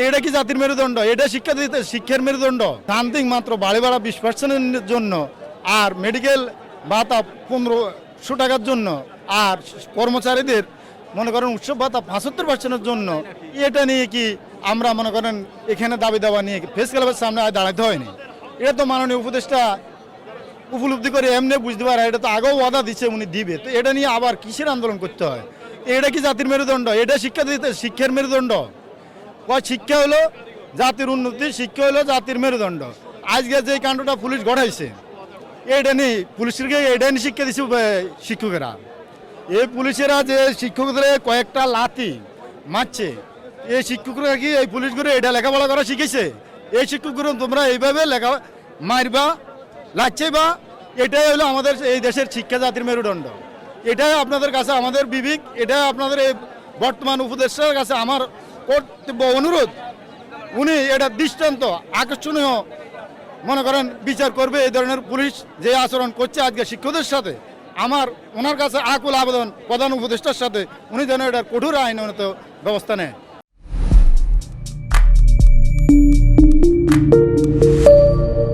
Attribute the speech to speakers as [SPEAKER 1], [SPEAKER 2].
[SPEAKER 1] এটা কি জাতির মেরুদণ্ড? এটা শিক্ষার মেরুদণ্ড। শান্তিং মাত্র বাড়ি ভাড়া 20% জন্য, আর মেডিকেল ভাতা 1500 টাকার জন্য, আর কর্মচারীদের মনে করেন উৎসব ভাতা 75%-এর জন্য। এটা নিয়ে কি আমরা মনে করেন এখানে দাবি দাবা নিয়ে প্রেস ক্লাবের সামনে দাঁড়াতে হয়নি। এটা তো মাননীয় উপদেষ্টা উপলব্ধি করে এমনি বুঝতে পারে, এটা তো আগেও ওয়াদা দিচ্ছে উনি দিবে, তো এটা নিয়ে আবার কিসের আন্দোলন করতে হয়? এটা কি জাতির মেরুদণ্ড? এটা শিক্ষার মেরুদণ্ড। শিক্ষা হলো জাতির উন্নতি, শিক্ষা হলো জাতির মেরুদণ্ড। আজকে যে কাণ্ডটা পুলিশ ঘটাইছে, এটা নিয়ে পুলিশকে এটা নিয়ে শিক্ষা দিচ্ছে শিক্ষকেরা। এই পুলিশেরা যে শিক্ষকদের কয়েকটা লাথি মারছে, এই শিক্ষকরা কি এই পুলিশগুলো এটা লেখাপড়া করা শিখেছে? এই শিক্ষকগুলো তোমরা এইভাবে লেখা মারবা, লাগছে বা, এটাই হলো আমাদের এই দেশের শিক্ষা জাতির মেরুদণ্ড। এটাই আপনাদের কাছে আমাদের বিবেক, এটাই আপনাদের এই বর্তমান উপদেষ্টার কাছে আমার কর্তব্য অনুরোধ, উনি এটা দৃষ্টান্ত আকর্ষণীয় মনে করেন বিচার করবে। এই ধরনের পুলিশ যে আচরণ করছে আজকে শিক্ষকদের সাথে, আমার ওনার কাছে আকুল আবেদন প্রধান উপদেষ্টার সাথে, উনি যেন এটা কঠোর আইনত ব্যবস্থা নেয়।